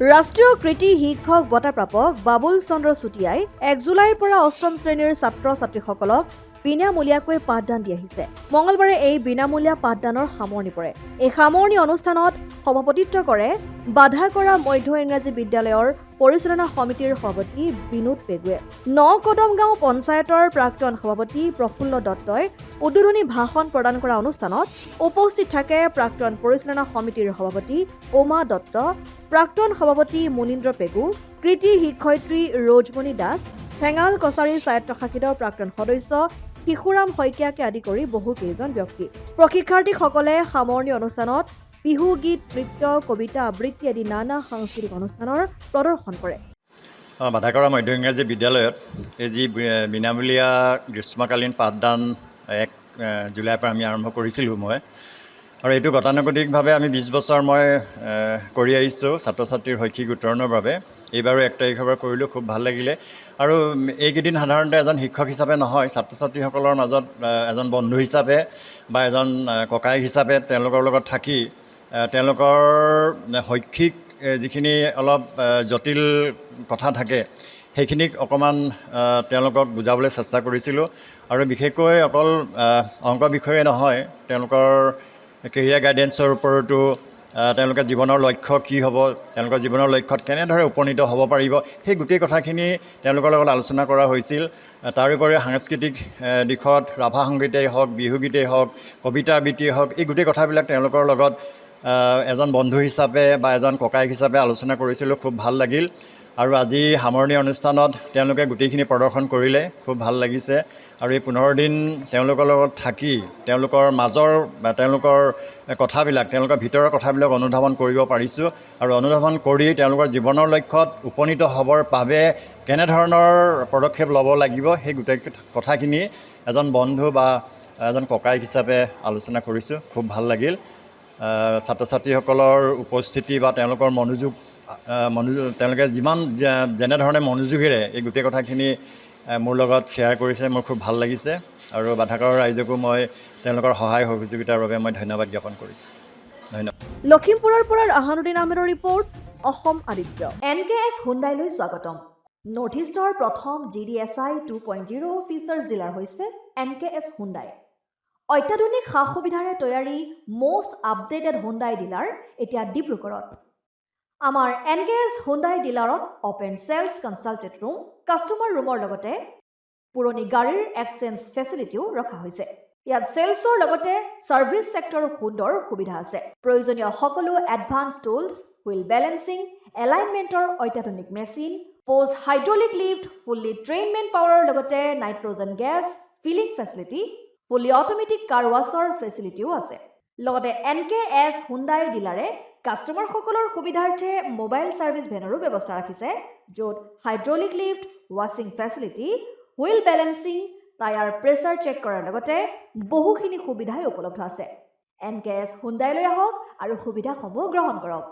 ৰাষ্ট্ৰীয় কৃতি শিক্ষক বঁটা প্ৰাপক বাবুল চন্দ্ৰ চুটিয়াই 1 জুলাইৰ পৰা 8ম শ্ৰেণীৰ ছাত্ৰ-ছাত্ৰীসকলক বিনামূলীয়াকৈ পাঠদান দি আহিছে। মঙলবাৰে এই বিনামূলীয়া পাঠদানৰ সামৰণি পৰে। এই সামৰণি অনুষ্ঠানত সভাপতিত্ব কৰে বাধাকৰা মধ্য ইংৰাজী বিদ্যালয়ৰ পৰিচালনা সমিতিৰ সভাপতি বিনোদ পেগুৱে। নকদমগাঁও পঞ্চায়তৰ প্ৰাক্তন সভাপতি প্ৰফুল্ল দত্তই উদ্বোধনী ভাষণ প্ৰদান কৰা অনুষ্ঠানত উপস্থিত থাকে প্ৰাক্তন পৰিচালনা সমিতিৰ সভাপতি ওমা দত্ত, প্ৰাক্তন সভাপতি মুনীন্দ্ৰ পেগু, কৃতি শিক্ষয়িত্ৰী ৰজমণি দাস, ঠেঙাল কছাৰী স্বায়ত্তশাসিত প্ৰাক্তন সদস্য শিশুৰাম শইকীয়াকে আদি কৰি বহু কেইজন ব্যক্তি। প্ৰশিক্ষাৰ্থীসকলে সামৰণি অনুষ্ঠানত বিহু গীত, নৃত্য, কবিতা আবৃত্তি আদি নানা সাংস্কৃতিক অনুষ্ঠানৰ প্ৰদৰ্শন কৰে। বাধাকৰা মধ্য ইংৰাজী বিদ্যালয়ত এই যি বিনামূলীয়া গ্ৰীষ্মকালীন পাঠদান 1 জুলাইৰ পৰা আমি আৰম্ভ কৰিছিলোঁ আৰু এইটো গতানুগতিকভাৱে আমি 20 বছৰ মই কৰি আহিছোঁ ছাত্ৰ ছাত্ৰীৰ শৈক্ষিক উত্তৰণৰ বাবে। এইবাৰো 1 তাৰিখৰ পৰা কৰিলোঁ, খুব ভাল লাগিলে। আৰু এইকেইদিন সাধাৰণতে এজন শিক্ষক হিচাপে নহয়, ছাত্ৰ ছাত্ৰীসকলৰ মাজত এজন বন্ধু হিচাপে বা এজন ককায়েক হিচাপে তেওঁলোকৰ লগত থাকি তেওঁলোকৰ শৈক্ষিক যিখিনি অলপ জটিল কথা থাকে সেইখিনিক অকণমান তেওঁলোকক বুজাবলৈ চেষ্টা কৰিছিলোঁ। আৰু বিশেষকৈ অকল অংক বিষয়ে নহয়, তেওঁলোকৰ কেৰিয়াৰ গাইডেন্সৰ ওপৰতো তেওঁলোকে জীৱনৰ লক্ষ্য কি হ'ব, তেওঁলোকৰ জীৱনৰ লক্ষ্যত কেনেদৰে উপনীত হ'ব পাৰিব, সেই গোটেই কথাখিনি তেওঁলোকৰ লগত আলোচনা কৰা হৈছিল। তাৰোপৰি সাংস্কৃতিক দিশত ৰাভা সংগীতেই হওক, বিহুগীতেই হওক, কবিতা আবৃত্তিয়েই হওক, এই গোটেই কথাবিলাক তেওঁলোকৰ লগত এজন বন্ধু হিচাপে বা এজন ককায়েক হিচাপে আলোচনা কৰিছিলোঁ, খুব ভাল লাগিল। আৰু আজি সামৰণি অনুষ্ঠানত তেওঁলোকে গোটেইখিনি প্ৰদৰ্শন কৰিলে, খুব ভাল লাগিছে। আৰু এই 15 দিন তেওঁলোকৰ লগত থাকি তেওঁলোকৰ মাজৰ বা তেওঁলোকৰ কথাবিলাক, তেওঁলোকৰ ভিতৰৰ কথাবিলাক অনুধাৱন কৰিব পাৰিছোঁ। আৰু অনুধাৱন কৰি তেওঁলোকৰ জীৱনৰ লক্ষ্যত উপনীত হ'বৰ বাবে কেনেধৰণৰ পদক্ষেপ ল'ব লাগিব সেই গোটেই কথাখিনি এজন বন্ধু বা এজন ককায়েক হিচাপে আলোচনা কৰিছোঁ, খুব ভাল লাগিল। ছাত্ৰ ছাত্ৰীসকলৰ উপস্থিতি বা তেওঁলোকৰ মনোযোগ তেওঁলোকে যেনেধৰণে মনোযোগেৰে এই গোটেই কথাখিনি মোৰ লগত শ্বেয়াৰ কৰিছে, মোৰ খুব ভাল লাগিছে। আৰু বাধাকৰা ৰাইজকো মই তেওঁলোকৰ সহায় সহযোগিতাৰ বাবে মই ধন্যবাদ জ্ঞাপন কৰিছোঁ। ধন্যবাদ। লখিমপুৰৰ পৰা আহানুদ্দিন আহমেদৰ ৰিপৰ্ট, অসম আদিত্য। NKS হুণ্ডাইলৈ স্বাগতম। নৰ্থ ইষ্টৰ প্ৰথম GDSI 2.0 ফিচাৰ্ছ ডিলাৰ হৈছে NKS হুণ্ডাই। অত্যাধুনিক সা সুবিধাৰে তৈয়াৰী মষ্ট আপডেটেড হুণ্ডাই ডিলাৰ এতিয়া ডিব্ৰুগড়ত। আমাৰ NKS হুণ্ডাই ডিলাৰত open sales consulted room, customer ৰুমৰ লগতে পুৰণি গাড়ীৰ এক্সচেঞ্জ ফেচিলিটিও ৰখা হৈছে। ইয়াত চেলছৰ লগতে ছাৰ্ভিচ ছেক্টৰৰ সুন্দৰ সুবিধা আছে। প্ৰয়োজনীয় সকলো এডভান্স টুলছ, হুইল বেলেন্সিং, এলাইনমেণ্টৰ অত্যাধুনিক machine, post hydraulic lift, fully ট্ৰেইনমেণ্ট পাৱাৰৰ লগতে nitrogen gas filling facility, fully automatic car washer ফেচিলিটিও আছে। লগতে NKS হুণ্ডাই ডিলাৰে কাষ্টমাৰসকলৰ সুবিধাৰ্থে মোবাইল ছাৰ্ভিচ ভেনৰো ব্যৱস্থা ৰাখিছে, য'ত হাইড্ৰলিক লিফ্ট, ৱাছিং facility, wheel balancing, tyre pressure check কৰাৰ লগতে বহুখিনি সুবিধাই উপলব্ধ আছে। NKS হুণ্ডাইলৈ আহক আৰু সুবিধাসমূহ গ্ৰহণ কৰক।